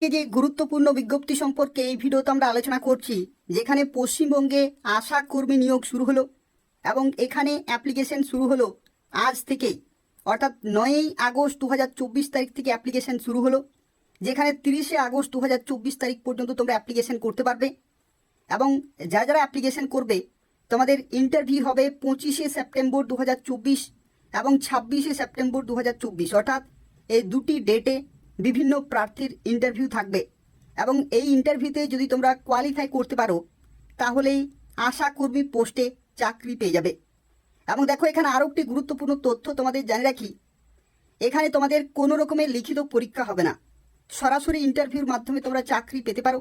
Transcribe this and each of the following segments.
এই যে গুরুত্বপূর্ণ বিজ্ঞপ্তি সম্পর্কে এই ভিডিওতে আমরা আলোচনা করছি, যেখানে পশ্চিমবঙ্গে আশা কর্মী নিয়োগ শুরু হলো এবং এখানে অ্যাপ্লিকেশন শুরু হলো আজ থেকেই, অর্থাৎ 9ই আগস্ট 2024 তারিখ থেকে অ্যাপ্লিকেশন শুরু হলো, যেখানে 30শে আগস্ট 2024 তারিখ পর্যন্ত তোমরা অ্যাপ্লিকেশন করতে পারবে। এবং যারা অ্যাপ্লিকেশন করবে তোমাদের ইন্টারভিউ হবে 25শে সেপ্টেম্বর 2024 এবং 26শে সেপ্টেম্বর 2024, অর্থাৎ এই দুটি ডেটে বিভিন্ন প্রার্থীর ইন্টারভিউ থাকবে। এবং এই ইন্টারভিউতে যদি তোমরা কোয়ালিফাই করতে পারো তাহলেই আশা কর্মী পোস্টে চাকরি পেয়ে যাবে। এবং দেখো, এখানে আরও একটি গুরুত্বপূর্ণ তথ্য তোমাদের জানিয়ে রাখি, এখানে তোমাদের কোনো রকমের লিখিত পরীক্ষা হবে না, সরাসরি ইন্টারভিউর মাধ্যমে তোমরা চাকরি পেতে পারো।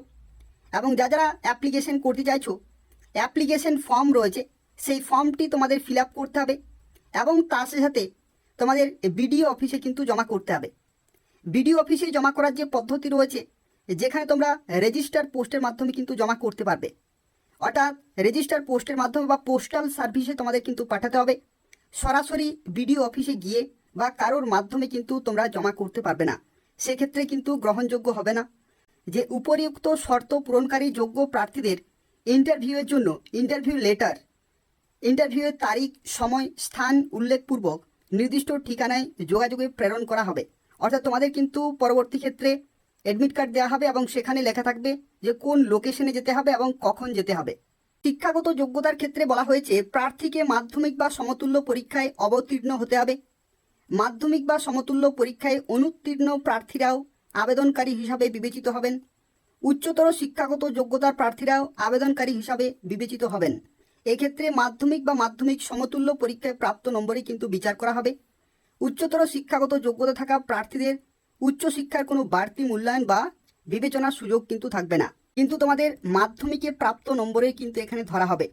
এবং যারা অ্যাপ্লিকেশন করতে চাইছো, অ্যাপ্লিকেশন ফর্ম রয়েছে, সেই ফর্মটি তোমাদের ফিল আপ করতে হবে এবং তার সাথে তোমাদের বিডিও অফিসে কিন্তু জমা করতে হবে। বিডিও অফিসে জমা করার যে পদ্ধতি রয়েছে, যেখানে তোমরা রেজিস্টার পোস্টের মাধ্যমে কিন্তু জমা করতে পারবে, অর্থাৎ রেজিস্টার পোস্টের মাধ্যমে বা পোস্টাল সার্ভিসে তোমাদের কিন্তু পাঠাতে হবে। সরাসরি বিডিও অফিসে গিয়ে বা কারোর মাধ্যমে কিন্তু তোমরা জমা করতে পারবে না, সেক্ষেত্রে কিন্তু গ্রহণযোগ্য হবে না। যে উপরিউক্ত শর্ত পূরণকারী যোগ্য প্রার্থীদের ইন্টারভিউয়ের জন্য ইন্টারভিউ লেটার, ইন্টারভিউয়ের তারিখ, সময়, স্থান উল্লেখপূর্বক নির্দিষ্ট ঠিকানায় যোগাযোগে প্রেরণ করা হবে। অর্থাৎ তোমাদের কিন্তু পরবর্তী ক্ষেত্রে অ্যাডমিট কার্ড দেওয়া হবে এবং সেখানে লেখা থাকবে যে কোন লোকেশনে যেতে হবে এবং কখন যেতে হবে। শিক্ষাগত যোগ্যতার ক্ষেত্রে বলা হয়েছে প্রার্থীকে মাধ্যমিক বা সমতুল্য পরীক্ষায় অবতীর্ণ হতে হবে। মাধ্যমিক বা সমতুল্য পরীক্ষায় অনুত্তীর্ণ প্রার্থীরাও আবেদনকারী হিসাবে বিবেচিত হবেন। উচ্চতর শিক্ষাগত যোগ্যতার প্রার্থীরাও আবেদনকারী হিসাবে বিবেচিত হবেন। এক্ষেত্রে মাধ্যমিক বা মাধ্যমিক সমতুল্য পরীক্ষায় প্রাপ্ত নম্বরই কিন্তু বিচার করা হবে। উচ্চতর শিক্ষাগত যোগ্যতা থাকা প্রার্থীদের উচ্চশিক্ষার কোনো বাড়তি মূল্যায়ন বা বিবেচনার সুযোগ কিন্তু থাকবে না, কিন্তু তোমাদের মাধ্যমিকে প্রাপ্ত নম্বরেই কিন্তু এখানে ধরা হবে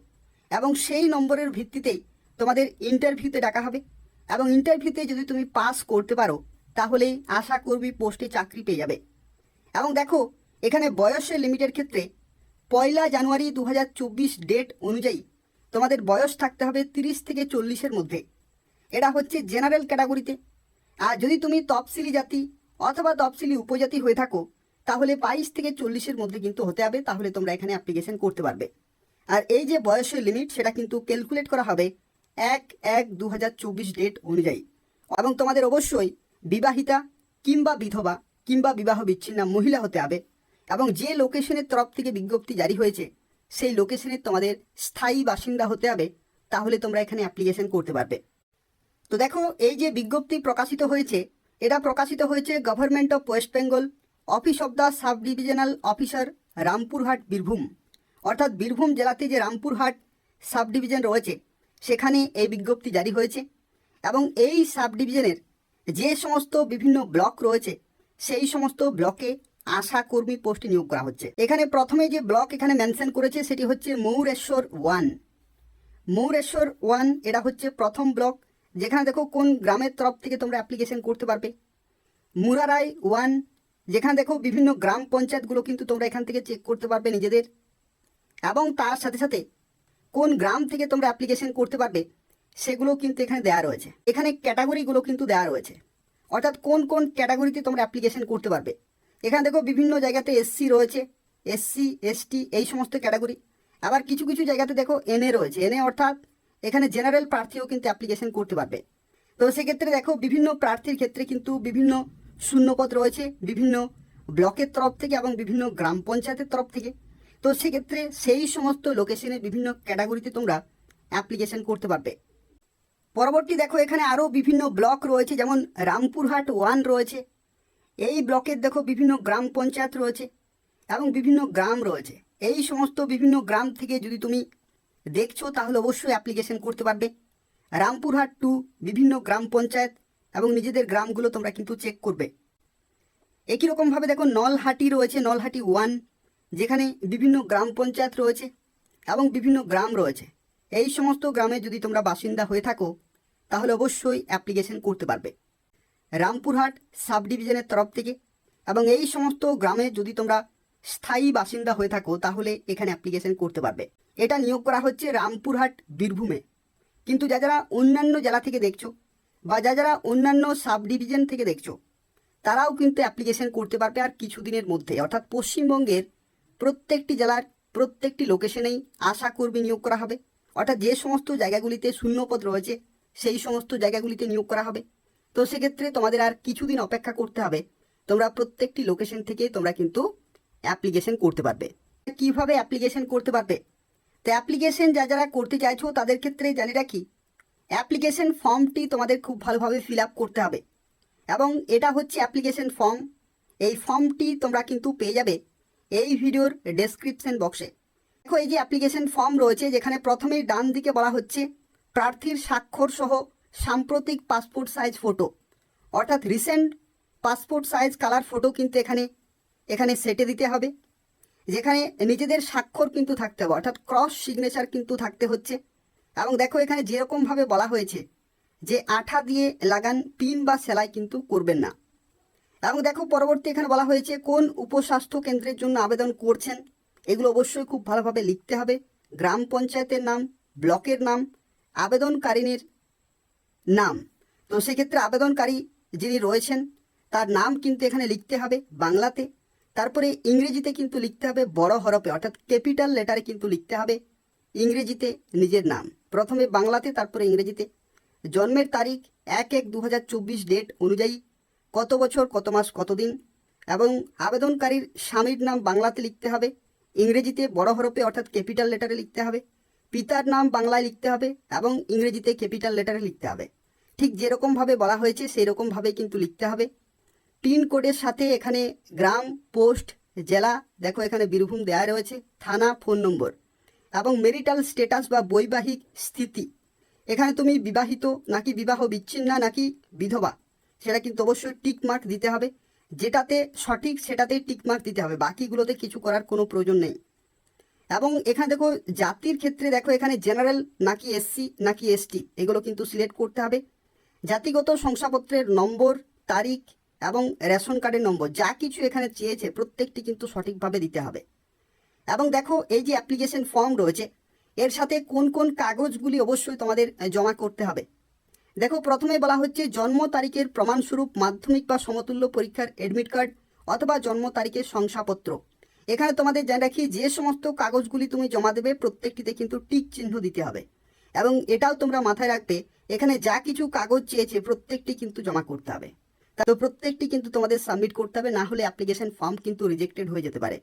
এবং সেই নম্বরের ভিত্তিতেই তোমাদের ইন্টারভিউতে ডাকা হবে। এবং ইন্টারভিউতে যদি তুমি পাস করতে পারো তাহলেই আশা কর্মী পোস্টে চাকরি পেয়ে যাবে। এবং দেখো, এখানে বয়সের লিমিটের ক্ষেত্রে 1 জানুয়ারি 2024 ডেট অনুযায়ী তোমাদের বয়স থাকতে হবে 30 থেকে 40-এর মধ্যে। এটা হচ্ছে জেনারেল ক্যাটাগরিতে। আর যদি তুমি তফসিলি জাতি অথবা তফসিলি উপজাতি হয়ে থাকো তাহলে 22 থেকে 40-এর মধ্যে কিন্তু হতে হবে, তাহলে তোমরা এখানে অ্যাপ্লিকেশন করতে পারবে। আর এই যে বয়সের লিমিট, সেটা কিন্তু ক্যালকুলেট করা হবে 1/1/2024 ডেট অনুযায়ী। এবং তোমাদের অবশ্যই বিবাহিতা কিংবা বিধবা কিংবা বিবাহ বিচ্ছিন্না মহিলা হতে হবে এবং যে লোকেশনের তরফ থেকে বিজ্ঞপ্তি জারি হয়েছে সেই লোকেশনের তোমাদের স্থায়ী বাসিন্দা হতে হবে, তাহলে তোমরা এখানে অ্যাপ্লিকেশন করতে পারবে। তো দেখো, এই যে বিজ্ঞপ্তি প্রকাশিত হয়েছে, এটা প্রকাশিত হয়েছে government of West Bengal, office of the sub divisional officer, Rampurhat, Birbhum. অর্থাৎ বীরভূম জেলাতে যে রামপুরহাট সাব ডিভিশন রয়েছে সেখানে এই বিজ্ঞপ্তি জারি হয়েছে। এবং এই সাব ডিভিশনের যে সমস্ত বিভিন্ন ব্লক রয়েছে সেই সমস্ত ব্লকে আশা কর্মী পোস্টে নিয়োগ করা হচ্ছে। এখানে প্রথমে যে ব্লক এখানে মেনশন করেছে সেটি হচ্ছে মৌরেশ্বর 1। মৌরেশ্বর 1 এটা হচ্ছে প্রথম ব্লক, যেখানে দেখো কোন গ্রামের তরফ থেকে তোমরা অ্যাপ্লিকেশন করতে পারবে। মুরারাই 1, যেখানে দেখো বিভিন্ন গ্রাম পঞ্চায়েতগুলো কিন্তু তোমরা এখান থেকে চেক করতে পারবে নিজেদের। এবং তার সাথে সাথে কোন গ্রাম থেকে তোমরা অ্যাপ্লিকেশন করতে পারবে সেগুলো কিন্তু এখানে দেওয়া রয়েছে। এখানে ক্যাটাগরিগুলো কিন্তু দেওয়া রয়েছে, অর্থাৎ কোন কোন ক্যাটাগরিতে তোমরা অ্যাপ্লিকেশন করতে পারবে। এখানে দেখো বিভিন্ন জায়গাতে এসসি রয়েছে, এসসি এসটি এই সমস্ত ক্যাটাগরি। আবার কিছু কিছু জায়গাতে দেখো এনএ রয়েছে, এনএ অর্থাৎ এখানে জেনারেল প্রার্থীও কিন্তু অ্যাপ্লিকেশন করতে পারবে। তো সেক্ষেত্রে দেখো বিভিন্ন প্রার্থীর ক্ষেত্রে কিন্তু বিভিন্ন শূন্যপদ রয়েছে বিভিন্ন ব্লকের তরফ থেকে এবং বিভিন্ন গ্রাম পঞ্চায়েতের তরফ থেকে। তো সেক্ষেত্রে সেই সমস্ত লোকেশনের বিভিন্ন ক্যাটাগরিতে তোমরা অ্যাপ্লিকেশন করতে পারবে। পরবর্তী দেখো, এখানে আরও বিভিন্ন ব্লক রয়েছে, যেমন রামপুরহাট 1 রয়েছে। এই ব্লকের দেখো বিভিন্ন গ্রাম পঞ্চায়েত রয়েছে এবং বিভিন্ন গ্রাম রয়েছে। এই সমস্ত বিভিন্ন গ্রাম থেকে যদি তুমি দেখছো তাহলে অবশ্যই অ্যাপ্লিকেশন করতে পারবে। রামপুরহাট 2 বিভিন্ন গ্রাম পঞ্চায়েত এবং নিজেদের গ্রামগুলো তোমরা কিন্তু চেক করবে। একই রকমভাবে দেখো নলহাটি রয়েছে, নলহাটি 1, যেখানে বিভিন্ন গ্রাম পঞ্চায়েত রয়েছে এবং বিভিন্ন গ্রাম রয়েছে। এই সমস্ত গ্রামে যদি তোমরা বাসিন্দা হয়ে থাকো তাহলে অবশ্যই অ্যাপ্লিকেশন করতে পারবে রামপুরহাট সাব ডিভিশনের তরফ থেকে। এবং এই সমস্ত গ্রামে যদি তোমরা স্থায়ী বাসিন্দা হয়ে থাকো তাহলে এখানে অ্যাপ্লিকেশন করতে পারবে। এটা নিয়োগ করা হচ্ছে রামপুরহাট, বীরভূমে। কিন্তু যারা অন্যান্য জেলা থেকে দেখছো বা যারা অন্যান্য সাব ডিভিশন থেকে দেখছো তারাও কিন্তু অ্যাপ্লিকেশন করতে পারবে আর কিছুদিনের মধ্যে। অর্থাৎ পশ্চিমবঙ্গের প্রত্যেকটি জেলার প্রত্যেকটি লোকেশনেই আশা কর্মী নিয়োগ করা হবে। অর্থাৎ যে সমস্ত জায়গাগুলিতে শূন্যপদ রয়েছে সেই সমস্ত জায়গাগুলিতে নিয়োগ করা হবে। তো সেক্ষেত্রে তোমাদের আর কিছুদিন অপেক্ষা করতে হবে, তোমরা প্রত্যেকটি লোকেশন থেকে তোমরা কিন্তু অ্যাপ্লিকেশন করতে পারবে। কিভাবে অ্যাপ্লিকেশন করতে পারবে? তো অ্যাপ্লিকেশন যারা করতে চাইছো তাদের ক্ষেত্রে জানি রাখি, অ্যাপ্লিকেশন ফর্মটি তোমাদের খুব ভালোভাবে ফিল আপ করতে হবে এবং এটা হচ্ছে অ্যাপ্লিকেশন ফর্ম। এই ফর্মটি তোমরা কিন্তু পেয়ে যাবে এই ভিডিওর ডেসক্রিপশন বক্সে। দেখো এই যে অ্যাপ্লিকেশন ফর্ম রয়েছে, যেখানে প্রথমেই ডান দিকে বলা হচ্ছে প্রার্থীর স্বাক্ষর সহ সাম্প্রতিক পাসপোর্ট সাইজ ফটো, অর্থাৎ recent passport size colour photo কিন্তু এখানে সেটে দিতে হবে, যেখানে নিজেদের স্বাক্ষর কিন্তু থাকতে হবে, অর্থাৎ ক্রস সিগনেচার কিন্তু থাকতে হচ্ছে। এবং দেখো এখানে যেরকমভাবে বলা হয়েছে যে আঠা দিয়ে লাগান, পিন বা সেলাই কিন্তু করবেন না। এবং দেখো পরবর্তী এখানে বলা হয়েছে কোন উপস্বাস্থ্য কেন্দ্রের জন্য আবেদন করছেন, এগুলো অবশ্যই খুব ভালোভাবে লিখতে হবে। গ্রাম পঞ্চায়েতের নাম, ব্লকের নাম, আবেদনকারিনীর নাম। তো সেক্ষেত্রে আবেদনকারী যিনি রয়েছেন তার নাম কিন্তু এখানে লিখতে হবে বাংলাতে, তারপরে ইংরেজিতে কিন্তু লিখতে হবে বড় হরফে, অর্থাৎ ক্যাপিটাল লেটারে কিন্তু লিখতে হবে ইংরেজিতে নিজের নাম, প্রথমে বাংলাতে তারপরে ইংরেজিতে। জন্মের তারিখ 1/1/2024 ডেট অনুযায়ী কত বছর কত মাস কত দিন, এবং আবেদনকারীর স্বামীর নাম বাংলাতে লিখতে হবে, ইংরেজিতে বড় হরফে অর্থাৎ ক্যাপিটাল লেটারে লিখতে হবে। পিতার নাম বাংলায় লিখতে হবে এবং ইংরেজিতে ক্যাপিটাল লেটারে লিখতে হবে। ঠিক যেরকমভাবে বলা হয়েছে সেই রকমভাবে কিন্তু লিখতে হবে। পিন কোডের সাথে এখানে গ্রাম, পোস্ট, জেলা, দেখো এখানে বীরভূম দেওয়া রয়েছে, থানা, ফোন নম্বর এবং মেরিটাল স্ট্যাটাস বা বৈবাহিক স্থিতি, এখানে তুমি বিবাহিত নাকি বিবাহ বিচ্ছিন্ন নাকি বিধবা সেটা কিন্তু অবশ্যই টিক মার্ক দিতে হবে। যেটাতে সঠিক সেটাতেই টিক মার্ক দিতে হবে, বাকিগুলোতে কিছু করার কোনো প্রয়োজন নেই। এবং এখানে দেখো জাতির ক্ষেত্রে দেখো এখানে জেনারেল নাকি এসসি নাকি এসটি এগুলো কিন্তু সিলেক্ট করতে হবে। জাতিগত শংসাপত্রের নম্বর, তারিখ এবং রেশন কার্ডের নম্বর যা কিছু এখানে চেয়েছে প্রত্যেকটি কিন্তু সঠিকভাবে দিতে হবে। এবং দেখো এই যে অ্যাপ্লিকেশন ফর্ম রয়েছে এর সাথে কোন কোন কাগজগুলি অবশ্যই তোমাদের জমা করতে হবে। দেখো প্রথমে বলা হচ্ছে জন্ম তারিখের প্রমাণস্বরূপ মাধ্যমিক বা সমতুল্য পরীক্ষার অ্যাডমিট কার্ড অথবা জন্ম তারিখের শংসাপত্র। এখানে তোমাদের জানা রাখি যে সমস্ত কাগজগুলি তুমি জমা দেবে প্রত্যেকটিতে কিন্তু টিক চিহ্ন দিতে হবে। এবং এটাও তোমরা মাথায় রাখবে এখানে যা কিছু কাগজ চেয়েছে প্রত্যেকটি কিন্তু জমা করতে হবে। তো প্রত্যেকটি কিন্তু তোমাদের সাবমিট করতে হবে, না হলে অ্যাপ্লিকেশন ফর্ম কিন্তু রিজেক্টেড হয়ে যেতে পারে।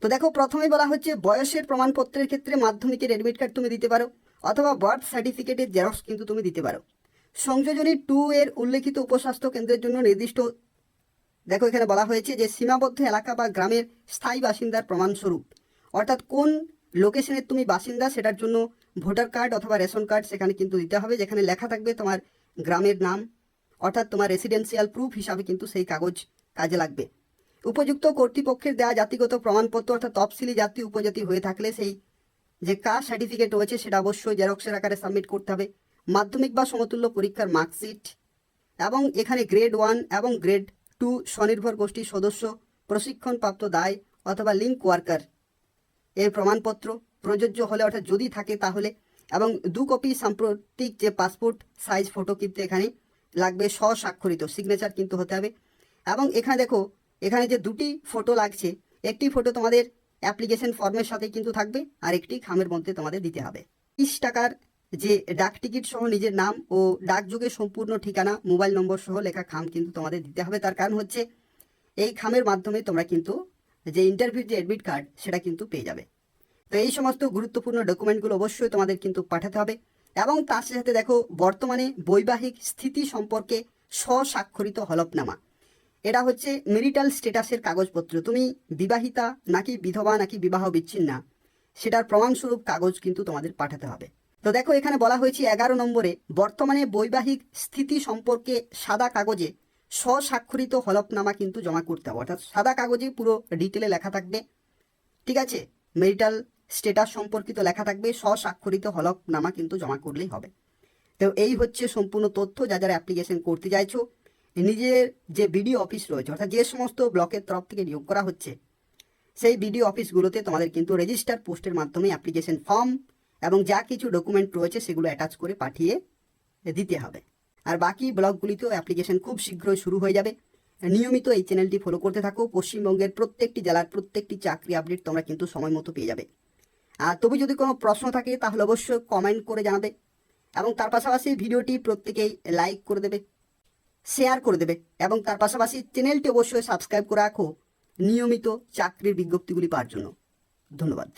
তো দেখো প্রথমে বলা হচ্ছে বয়সের প্রমাণপত্রের ক্ষেত্রে মাধ্যমিকের অ্যাডমিট কার্ড তুমি দিতে পারো অথবা বার্থ সার্টিফিকেটের জেরক্স কিন্তু তুমি দিতে পারো। সংযোজনী 2 এর উল্লেখিত উপস্বাস্থ্য কেন্দ্রের জন্য নির্দিষ্ট, দেখো এখানে বলা হয়েছে যে সীমাবদ্ধ এলাকা বা গ্রামের স্থায়ী বাসিন্দার প্রমাণস্বরূপ, অর্থাৎ কোন লোকেশনের তুমি বাসিন্দা সেটার জন্য ভোটার কার্ড অথবা রেশন কার্ড সেখানে কিন্তু দিতে হবে, যেখানে লেখা থাকবে তোমার গ্রামের নাম, অর্থাৎ তোমার রেসিডেন্সিয়াল প্রুফ হিসাবে কিন্তু সেই কাগজ কাজে লাগবে। উপযুক্ত কর্তৃপক্ষের দেওয়া জাতিগত প্রমাণপত্র অর্থাৎ তফসিলি জাতি উপজাতি হয়ে থাকলে সেই যে কাস্ট সার্টিফিকেট রয়েছে সেটা অবশ্যই জেরক্সের আকারে সাবমিট করতে হবে। মাধ্যমিক বা সমতুল্য পরীক্ষার মার্কশিট এবং এখানে গ্রেড 1 এবং গ্রেড 2 স্বনির্ভর গোষ্ঠীর সদস্য প্রশিক্ষণপ্রাপ্ত দায় অথবা লিঙ্ক ওয়ার্কার এর প্রমাণপত্র প্রযোজ্য হলে, অর্থাৎ যদি থাকে তাহলে, এবং 2 কপি সাম্প্রতিক যে পাসপোর্ট সাইজ ফটো কিন্তু এখানে লাগবে, স্বস্বাক্ষরিত সিগনেচার কিন্তু হতে হবে। এবং এখানে দেখো এখানে যে 2টি ফটো লাগছে, একটি ফটো তোমাদের অ্যাপ্লিকেশন ফর্মের সাথে কিন্তু থাকবে আর একটি খামের মধ্যে তোমাদের দিতে হবে। 30 টাকার যে ডাক টিকিট সহ নিজের নাম ও ডাকযোগে সম্পূর্ণ ঠিকানা মোবাইল নম্বর সহ লেখা খাম কিন্তু তোমাদের দিতে হবে। তার কারণ হচ্ছে এই খামের মাধ্যমে তোমরা কিন্তু যে ইন্টারভিউর যে অ্যাডমিট কার্ড সেটা কিন্তু পেয়ে যাবে। তো এই সমস্ত গুরুত্বপূর্ণ ডকুমেন্টগুলো অবশ্যই তোমাদের কিন্তু পাঠাতে হবে। এবং তার সাথে দেখো বর্তমানে বৈবাহিক স্থিতি সম্পর্কে স্বস্বাক্ষরিত হলফনামা, এটা হচ্ছে মেরিটাল স্ট্যাটাসের কাগজপত্র, তুমি বিবাহিতা নাকি বিধবা নাকি বিবাহ বিচ্ছিন্না সেটার প্রমাণস্বরূপ কাগজ কিন্তু তোমাদের পাঠাতে হবে। তো দেখো এখানে বলা হয়েছে 11 নম্বরে বর্তমানে বৈবাহিক স্থিতি সম্পর্কে সাদা কাগজে স্বস্বাক্ষরিত হলফনামা কিন্তু জমা করতে হবে, অর্থাৎ সাদা কাগজে পুরো ডিটেলে লেখা থাকবে, ঠিক আছে, মেরিটাল স্ট্যাটাস সম্পর্কিত লেখা থাকবে, স্বস্বাক্ষরিত হলফনামা কিন্তু জমা করলেই হবে। তো এই হচ্ছে সম্পূর্ণ তথ্য যারা অ্যাপ্লিকেশন করতে চাইছো। নিজের যে বিডিও অফিস রয়েছে অর্থাৎ যে সমস্ত ব্লকের তরফ থেকে নিয়োগ করা হচ্ছে সেই বিডিও অফিসগুলোতে তোমাদের কিন্তু রেজিস্টার পোস্টের মাধ্যমে অ্যাপ্লিকেশন ফর্ম এবং যা কিছু ডকুমেন্ট রয়েছে সেগুলো অ্যাটাচ করে পাঠিয়ে দিতে হবে। আর বাকি ব্লকগুলিতেও অ্যাপ্লিকেশন খুব শীঘ্রই শুরু হয়ে যাবে। নিয়মিত এই চ্যানেলটি ফলো করতে থাকো। পশ্চিমবঙ্গের প্রত্যেকটি জেলার প্রত্যেকটি চাকরি আপডেট তোমরা কিন্তু সময় মতো পেয়ে যাবে। আর তবে যদি কোনো প্রশ্ন থাকে তাহলে অবশ্যই কমেন্ট করে জানাবে, এবং তার পাশাপাশি ভিডিওটি প্রত্যেকেই লাইক করে দেবে, শেয়ার করে দেবে, এবং তার পাশাপাশি চ্যানেলটি অবশ্যই সাবস্ক্রাইব করে রাখো নিয়মিত চাকরির বিজ্ঞপ্তিগুলি পাওয়ার জন্য। ধন্যবাদ।